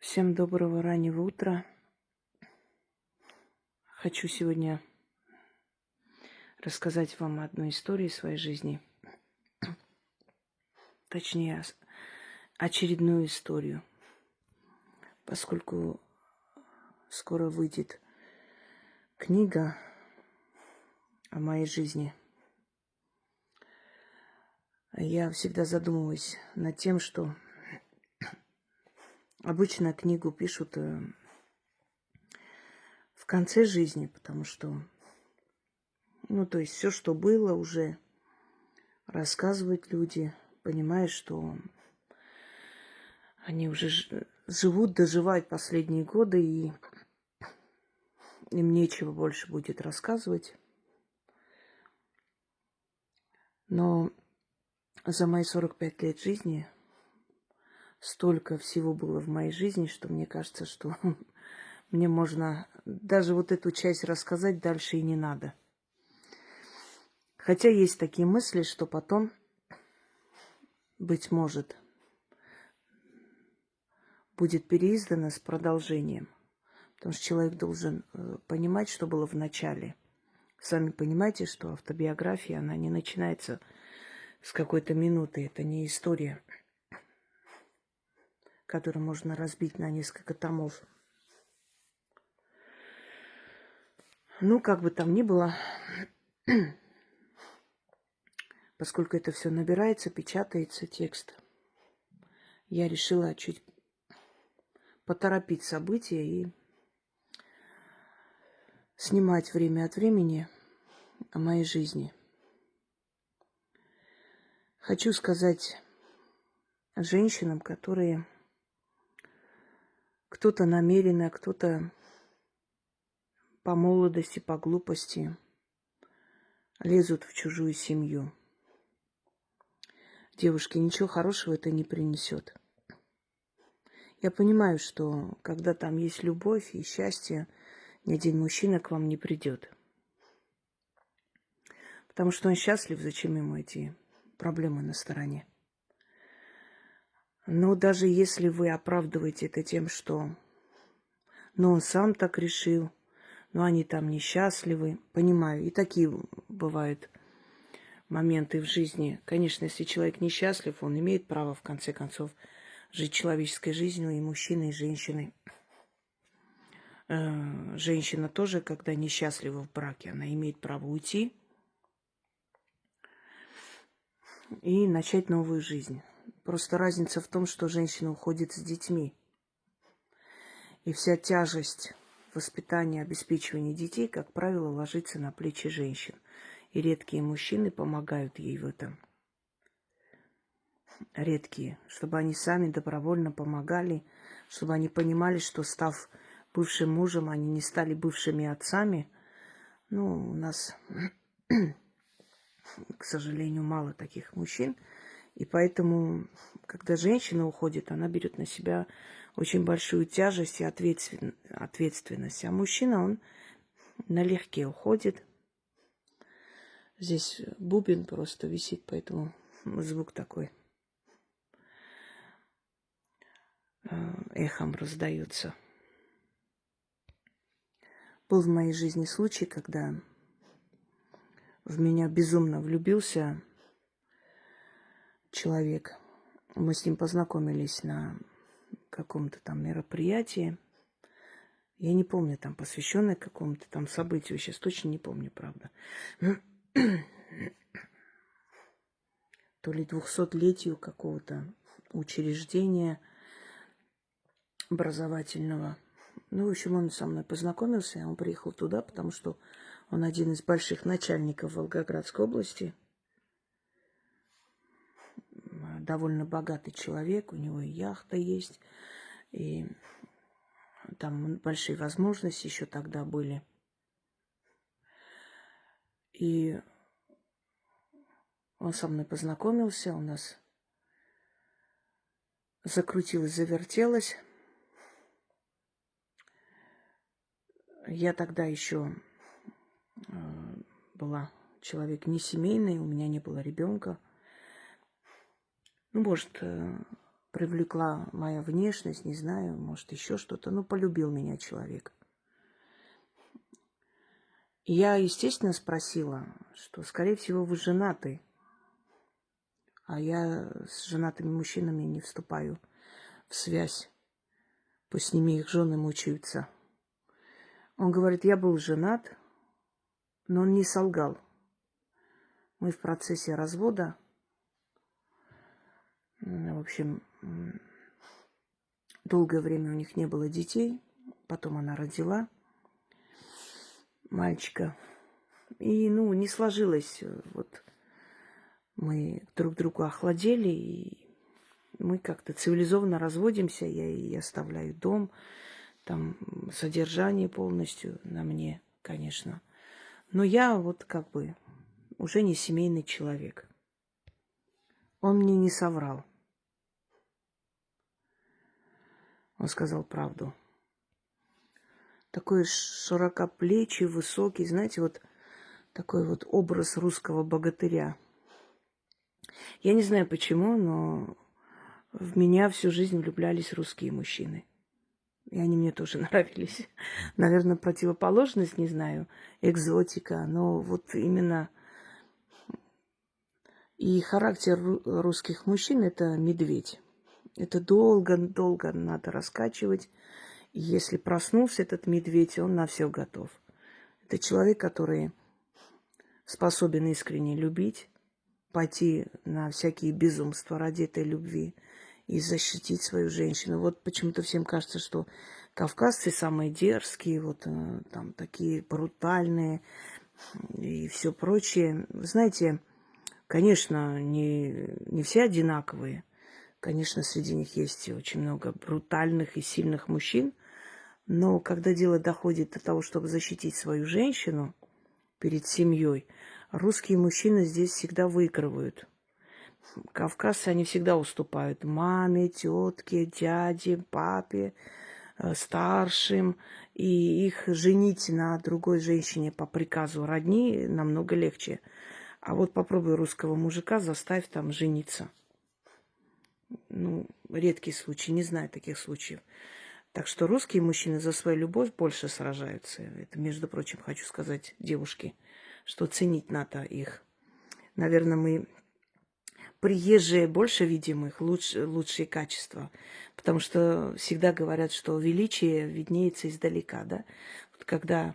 Всем доброго раннего утра. Хочу сегодня рассказать вам одну историю из своей жизни. Точнее, очередную историю. Поскольку скоро выйдет книга о моей жизни, я всегда задумываюсь над тем, что обычно книгу пишут в конце жизни, потому что, то есть все, что было, уже рассказывают люди, понимая, что они уже живут, доживают последние годы, и им нечего больше будет рассказывать. Но за мои 45 лет жизни столько всего было в моей жизни, что мне кажется, что мне можно даже вот эту часть рассказать, дальше и не надо. Хотя есть такие мысли, что потом, быть может, будет переиздано с продолжением. Потому что человек должен понимать, что было в начале. Сами понимаете, что автобиография, она не начинается с какой-то минуты. Это не история, которую можно разбить на несколько томов. Как бы там ни было, поскольку это все набирается, печатается текст, я решила чуть поторопить события и снимать время от времени о моей жизни. Хочу сказать женщинам, которые кто-то намеренно, кто-то по молодости, по глупости лезут в чужую семью. Девушки, ничего хорошего это не принесет. Я понимаю, что когда там есть любовь и счастье, ни один мужчина к вам не придет. Потому что он счастлив, зачем ему эти проблемы на стороне. Но даже если вы оправдываете это тем, что он сам так решил, но они там несчастливы, понимаю, и такие бывают моменты в жизни. Конечно, если человек несчастлив, он имеет право, в конце концов, жить человеческой жизнью, и мужчины, и женщины. Женщина тоже, когда несчастлива в браке, она имеет право уйти и начать новую жизнь. Просто разница в том, что женщина уходит с детьми. И вся тяжесть воспитания, обеспечивания детей, как правило, ложится на плечи женщин. И редкие мужчины помогают ей в этом. Редкие, чтобы они сами добровольно помогали, чтобы они понимали, что, став бывшим мужем, они не стали бывшими отцами. У нас, к сожалению, мало таких мужчин. И поэтому, когда женщина уходит, она берет на себя очень большую тяжесть и ответственность. А мужчина, он налегке уходит. Здесь бубен просто висит, поэтому звук такой эхом раздается. Был в моей жизни случай, когда в меня безумно влюбился человек. Мы с ним познакомились на каком-то там мероприятии. Я не помню, там посвященное какому-то там событию. Сейчас точно не помню, правда. То ли 200-летию какого-то учреждения образовательного. В общем, он со мной познакомился. Он приехал туда, потому что он один из больших начальников Волгоградской области. Довольно богатый человек, у него и яхта есть, и там большие возможности еще тогда были. И он со мной познакомился, у нас закрутилось, завертелось. Я тогда еще была человек не семейный, у меня не было ребенка. Может, привлекла моя внешность, не знаю, может, еще что-то. Ну, полюбил меня человек. И я, естественно, спросила, что, скорее всего, вы женаты. А я с женатыми мужчинами не вступаю в связь. Пусть с ними их жены мучаются. Он говорит, я был женат, но он не солгал. Мы в процессе развода. В общем, долгое время у них не было детей. Потом она родила мальчика. И, не сложилось. Вот мы друг другу охладели, и мы как-то цивилизованно разводимся. Я ей оставляю дом, там содержание полностью на мне, конечно. Но я вот как бы уже не семейный человек. Он мне не соврал. Он сказал правду. Такой широкоплечий, высокий, знаете, вот такой вот образ русского богатыря. Я не знаю почему, но в меня всю жизнь влюблялись русские мужчины. И они мне тоже нравились. Наверное, противоположность, не знаю, экзотика, но вот именно и характер русских мужчин – это медведь. Это долго-долго надо раскачивать. И если проснулся этот медведь, он на все готов. Это человек, который способен искренне любить, пойти на всякие безумства ради этой любви и защитить свою женщину. Вот почему-то всем кажется, что кавказцы самые дерзкие, вот там такие брутальные и все прочее. Знаете, конечно, не все одинаковые. Конечно, среди них есть очень много брутальных и сильных мужчин, но когда дело доходит до того, чтобы защитить свою женщину перед семьей, русские мужчины здесь всегда выигрывают. Кавказцы, они всегда уступают маме, тетке, дяде, папе, старшим. И их женить на другой женщине по приказу родни намного легче. А вот попробуй русского мужика заставь там жениться. Редкий случай, не знаю таких случаев. Так что русские мужчины за свою любовь больше сражаются. Это, между прочим, хочу сказать девушке, что ценить надо их. Наверное, мы приезжие больше видим их, лучшие качества. Потому что всегда говорят, что величие виднеется издалека, да. Вот когда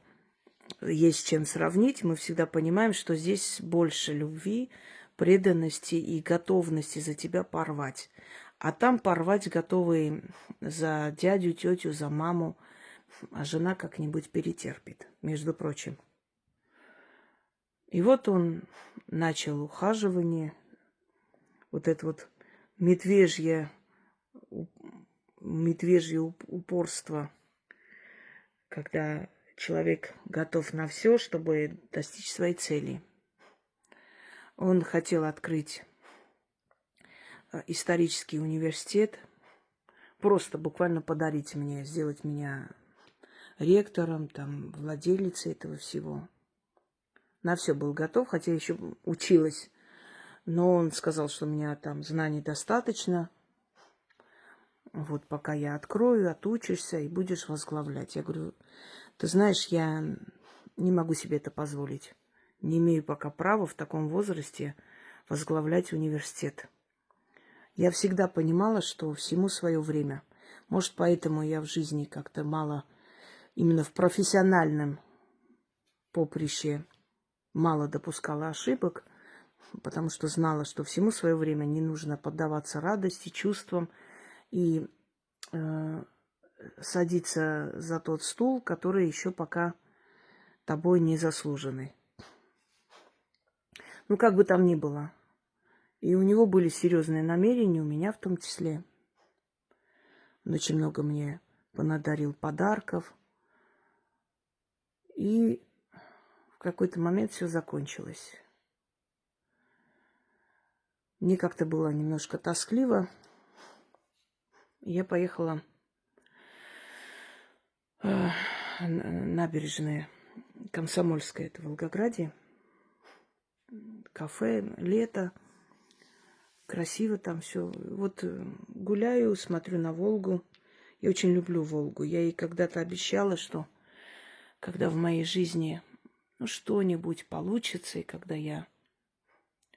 есть с чем сравнить, мы всегда понимаем, что здесь больше любви, преданности и готовности за тебя порвать. А там порвать готовы за дядю, тетю, за маму, а жена как-нибудь перетерпит, между прочим. И вот он начал ухаживание, вот это вот медвежье упорство, когда человек готов на все, чтобы достичь своей цели. Он хотел открыть исторический университет, просто буквально подарить мне, сделать меня ректором, там, владелицей этого всего. На все был готов, хотя еще училась. Но он сказал, что у меня там знаний достаточно. Вот пока я открою, отучишься и будешь возглавлять. Я говорю, ты знаешь, я не могу себе это позволить. Не имею пока права в таком возрасте возглавлять университет. Я всегда понимала, что всему свое время. Может, поэтому я в жизни как-то мало, именно в профессиональном поприще, мало допускала ошибок, потому что знала, что всему свое время, не нужно поддаваться радости, чувствам и садиться за тот стул, который еще пока тобой не заслуженный. Как бы там ни было. И у него были серьезные намерения, у меня в том числе. Он очень много мне понадарил подарков. И в какой-то момент все закончилось. Мне как-то было немножко тоскливо. Я поехала набережная Комсомольская, это в Волгограде. Кафе, лето. красиво там все. Вот гуляю, смотрю на Волгу. Я очень люблю Волгу. Я ей когда-то обещала, что когда в моей жизни что-нибудь получится, и когда я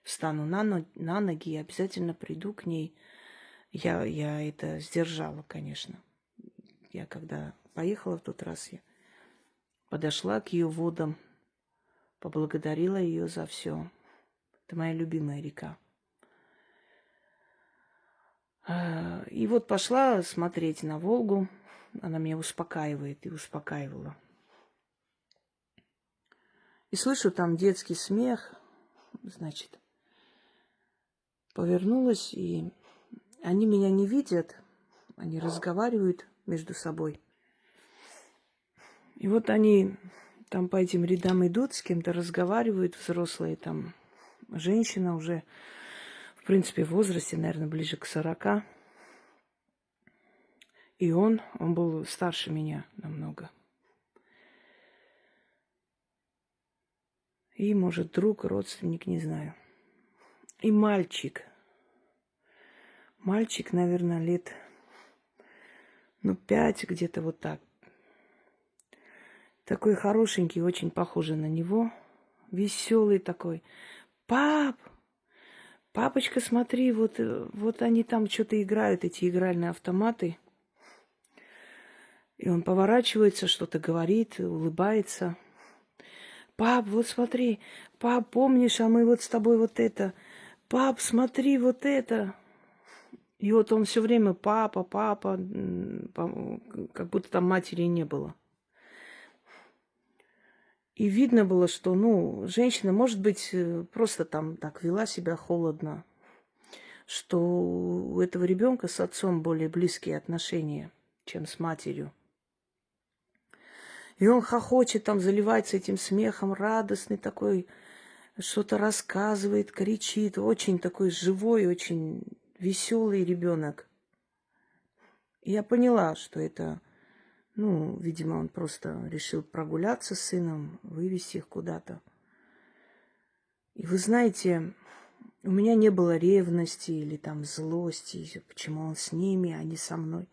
встану на ноги, я обязательно приду к ней. Я это сдержала, конечно. Я когда поехала в тот раз, я подошла к ее водам, поблагодарила ее за все. Это моя любимая река. И вот пошла смотреть на Волгу. Она меня успокаивает и успокаивала. И слышу там детский смех. Значит, повернулась, и они меня не видят. Они разговаривают между собой. И вот они там по этим рядам идут, с кем-то разговаривают, взрослые там. Женщина уже, в принципе, в возрасте, наверное, ближе к 40. И он был старше меня намного. И, может, друг, родственник, не знаю. И мальчик. Мальчик, наверное, лет, 5, где-то вот так. Такой хорошенький, очень похожий на него. Веселый такой. Пап! Папочка, смотри, вот они там что-то играют, эти игральные автоматы. И он поворачивается, что-то говорит, улыбается. Пап, вот смотри, пап, помнишь, а мы вот с тобой вот это. Пап, смотри, вот это. И вот он все время папа, как будто там матери не было. И видно было, что, женщина, может быть, просто там так вела себя холодно, что у этого ребенка с отцом более близкие отношения, чем с матерью. И он хохочет, там заливается этим смехом, радостный такой, что-то рассказывает, кричит. Очень такой живой, очень веселый ребенок. И я поняла, что это, видимо, он просто решил прогуляться с сыном, вывести их куда-то. И вы знаете, у меня не было ревности или там злости, почему он с ними, а не со мной.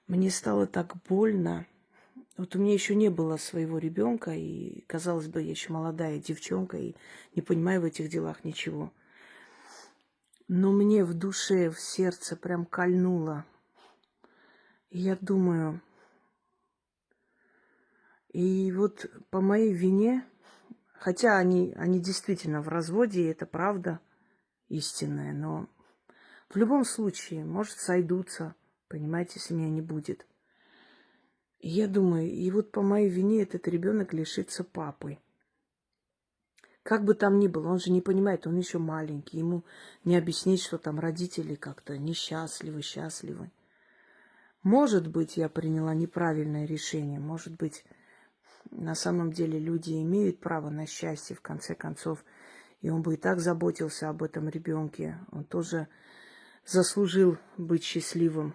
Мне стало так больно. Вот у меня еще не было своего ребенка, и, казалось бы, я еще молодая девчонка, и не понимаю в этих делах ничего. Но мне в душе, в сердце прям кольнуло. И я думаю, и вот по моей вине, хотя они действительно в разводе, и это правда истинная, но в любом случае, может, сойдутся, понимаете, если меня не будет. И я думаю, и вот по моей вине этот ребенок лишится папы. Как бы там ни было, он же не понимает, он еще маленький, ему не объяснить, что там родители как-то несчастливы, счастливы. Может быть, я приняла неправильное решение, может быть, на самом деле люди имеют право на счастье, в конце концов, и он бы и так заботился об этом ребенке, он тоже заслужил быть счастливым,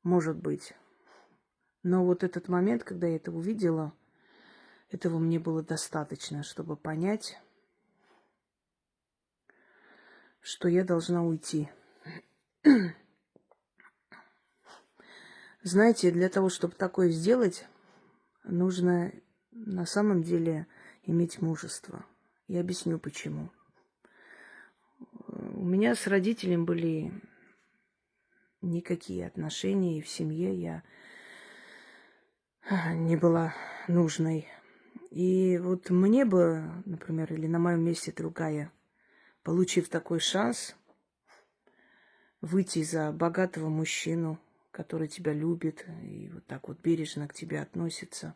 может быть. Но вот этот момент, когда я это увидела, этого мне было достаточно, чтобы понять, что я должна уйти. Знаете, для того, чтобы такое сделать, нужно на самом деле иметь мужество. Я объясню, почему. У меня с родителями были никакие отношения, и в семье я не была нужной. И вот мне бы, например, или на моем месте другая, получив такой шанс, выйти за богатого мужчину, который тебя любит и вот так вот бережно к тебе относится,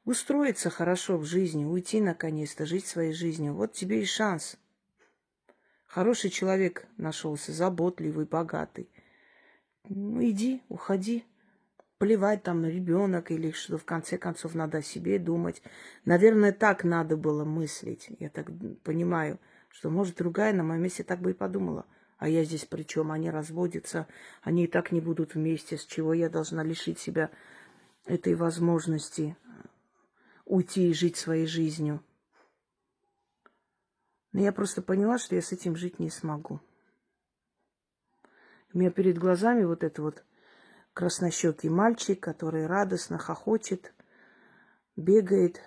устроиться хорошо в жизни, уйти наконец-то, жить своей жизнью. Вот тебе и шанс. Хороший человек нашелся, заботливый, богатый. Иди, уходи. Плевать там на ребенок или что в конце концов надо о себе думать. Наверное, так надо было мыслить. Я так понимаю, что, может, другая на моем месте так бы и подумала. А я здесь при чем? Они разводятся, они и так не будут вместе. С чего я должна лишить себя этой возможности уйти и жить своей жизнью? Но я просто поняла, что я с этим жить не смогу. У меня перед глазами вот этот вот краснощекий мальчик, который радостно хохочет, бегает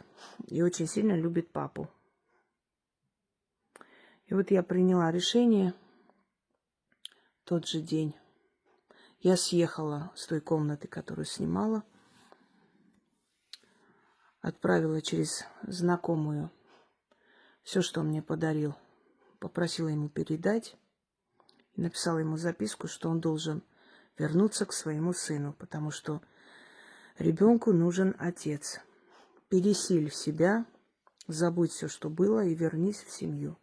и очень сильно любит папу. И вот я приняла решение в тот же день. Я съехала с той комнаты, которую снимала, отправила через знакомую все, что он мне подарил, попросила ему передать и написала ему записку, что он должен вернуться к своему сыну, потому что ребенку нужен отец. Пересиль себя, забудь все, что было, и вернись в семью.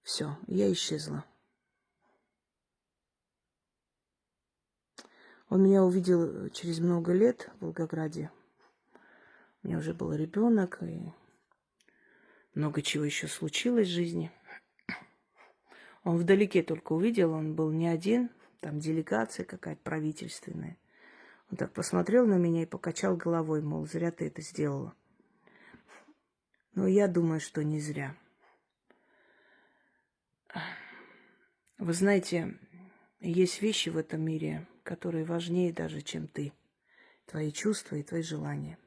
Все, я исчезла. Он меня увидел через много лет в Волгограде. У меня уже был ребенок, и много чего еще случилось в жизни. Он вдалеке только увидел, он был не один, там делегация какая-то правительственная. Он так посмотрел на меня и покачал головой, мол, зря ты это сделала. Но я думаю, что не зря. Вы знаете, есть вещи в этом мире, которые важнее даже, чем ты. Твои чувства и твои желания.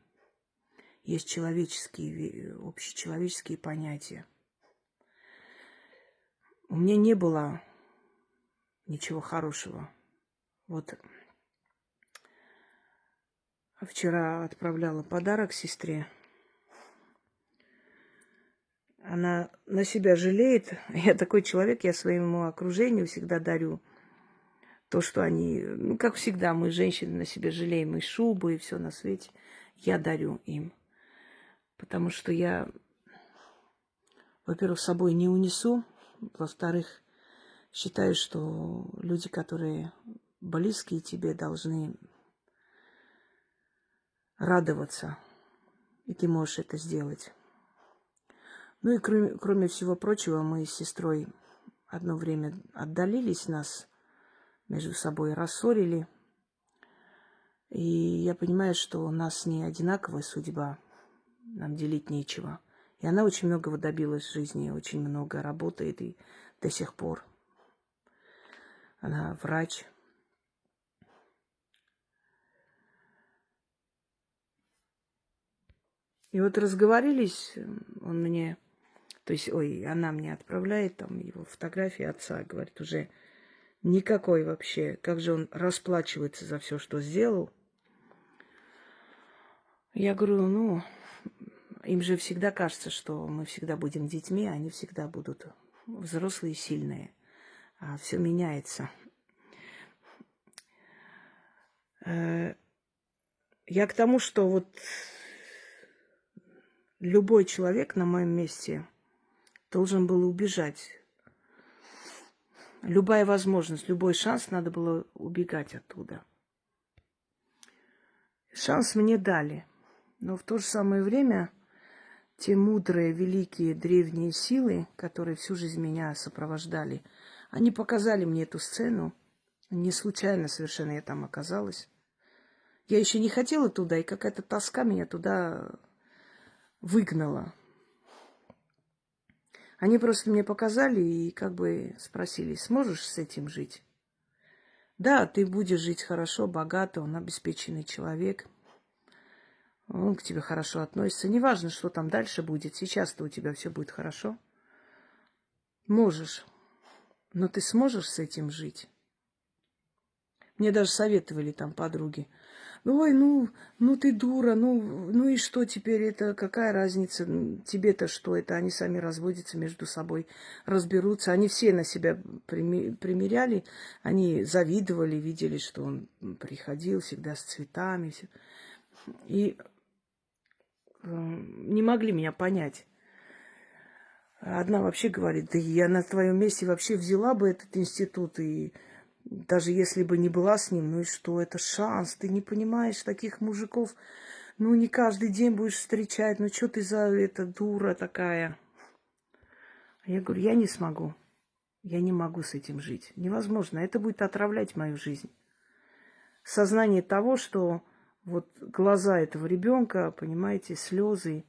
Есть человеческие, общечеловеческие понятия. У меня не было ничего хорошего. Вот вчера отправляла подарок сестре. Она на себя жалеет. Я такой человек, я своему окружению всегда дарю то, что они... Ну, как всегда, мы, женщины, на себя жалеем и шубы, и все на свете. Я дарю им. Потому что я, во-первых, с собой не унесу. Во-вторых, считаю, что люди, которые близкие тебе, должны радоваться. И ты можешь это сделать. Ну и кроме всего прочего, мы с сестрой одно время отдалились, нас между собой рассорили. И я понимаю, что у нас не одинаковая судьба, нам делить нечего. И она очень многого добилась в жизни, очень много работает и до сих пор. Она врач. И вот разговорились, он мне... То есть, она мне отправляет там его фотографии отца, говорит, уже никакой вообще. Как же он расплачивается за все, что сделал. Я говорю, ну, им же всегда кажется, что мы всегда будем детьми, а они всегда будут взрослые и сильные. А все меняется. Я к тому, что вот любой человек на моем месте должен был убежать. Любая возможность, любой шанс, надо было убегать оттуда. Шанс мне дали. Но в то же самое время те мудрые, великие, древние силы, которые всю жизнь меня сопровождали, они показали мне эту сцену. Не случайно совершенно я там оказалась. Я еще не хотела туда, и какая-то тоска меня туда выгнала. Они просто мне показали и как бы спросили, сможешь с этим жить? Да, ты будешь жить хорошо, богато, он обеспеченный человек. Он к тебе хорошо относится. Неважно, что там дальше будет. Сейчас-то у тебя все будет хорошо. Можешь. Но ты сможешь с этим жить? Мне даже советовали там подруги. Ой, ну ты дура, ну и что теперь это, какая разница, тебе-то что это, они сами разводятся между собой, разберутся. Они все на себя примеряли, они завидовали, видели, что он приходил всегда с цветами. И не могли меня понять. Одна вообще говорит, да я на твоем месте вообще взяла бы этот институт и... Даже если бы не была с ним, ну и что, это шанс, ты не понимаешь таких мужиков, ну не каждый день будешь встречать, ну что ты за эта дура такая? Я говорю, я не смогу, я не могу с этим жить, невозможно, это будет отравлять мою жизнь. Сознание того, что вот глаза этого ребенка, понимаете, слезы,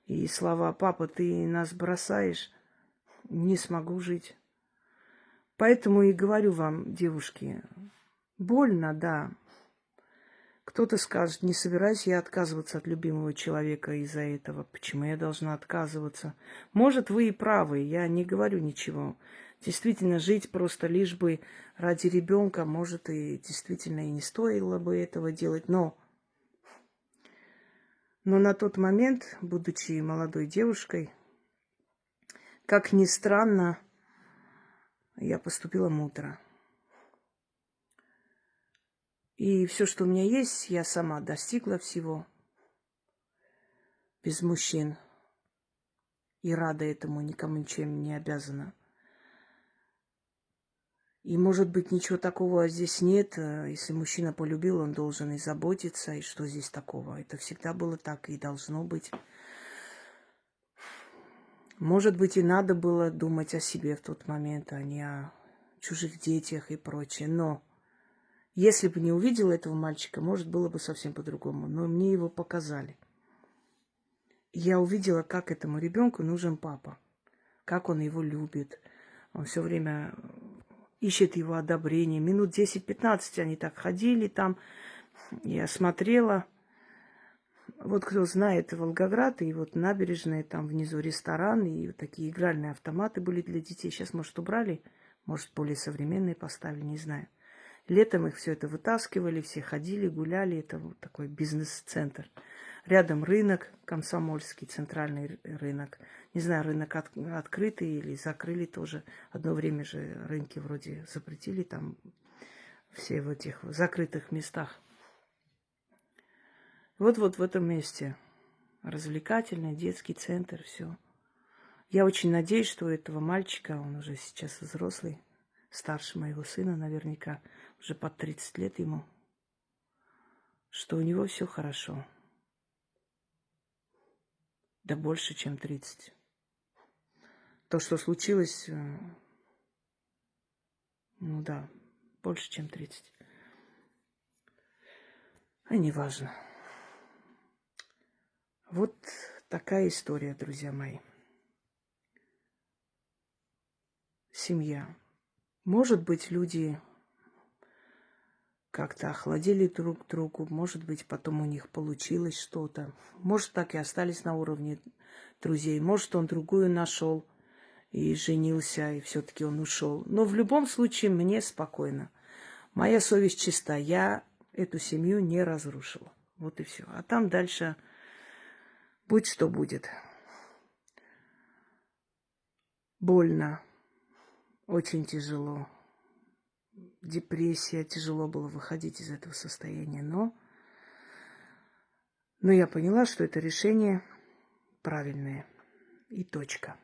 И слова «папа, ты нас бросаешь», не смогу жить. Поэтому и говорю вам, девушки, больно, да. Кто-то скажет, не собираюсь я отказываться от любимого человека из-за этого. Почему я должна отказываться? Может, вы и правы, я не говорю ничего. Действительно, жить просто лишь бы ради ребенка, может, и действительно и не стоило бы этого делать. Но на тот момент, будучи молодой девушкой, как ни странно, я поступила мудро. И все, что у меня есть, я сама достигла всего без мужчин. И рада этому, никому ничем не обязана. И, может быть, ничего такого здесь нет. Если мужчина полюбил, он должен и заботиться. И что здесь такого? Это всегда было так и должно быть. Может быть, и надо было думать о себе в тот момент, а не о чужих детях и прочее. Но если бы не увидела этого мальчика, может, было бы совсем по-другому. Но мне его показали. Я увидела, как этому ребенку нужен папа, как он его любит. Он все время ищет его одобрение. Минут 10-15 они так ходили там. Я смотрела. Вот кто знает Волгоград, и вот набережная, там внизу ресторан, и вот такие игральные автоматы были для детей. Сейчас, может, убрали, может, более современные поставили, не знаю. Летом их все это вытаскивали, все ходили, гуляли. Это вот такой бизнес-центр. Рядом рынок, Комсомольский, центральный рынок. Не знаю, рынок открытый или закрыли тоже. Одно время же рынки вроде запретили там все в этих закрытых местах. Вот в этом месте развлекательный детский центр, все. Я очень надеюсь, что у этого мальчика, он уже сейчас взрослый, старше моего сына наверняка, уже под 30 лет ему, что у него все хорошо. Да больше, чем 30. То, что случилось, ну да, больше, чем 30. А неважно. Вот такая история, друзья мои. Семья. Может быть, люди как-то охладили друг к другу, может быть, потом у них получилось что-то. Может, так и остались на уровне друзей. Может, он другую нашел и женился, и все-таки он ушел. Но в любом случае мне спокойно. Моя совесть чиста. Я эту семью не разрушила. Вот и все. А там дальше будь что будет. Больно. Очень тяжело. Депрессия. Тяжело было выходить из этого состояния. Но я поняла, что это решение правильное. И точка.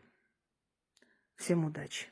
Всем удачи.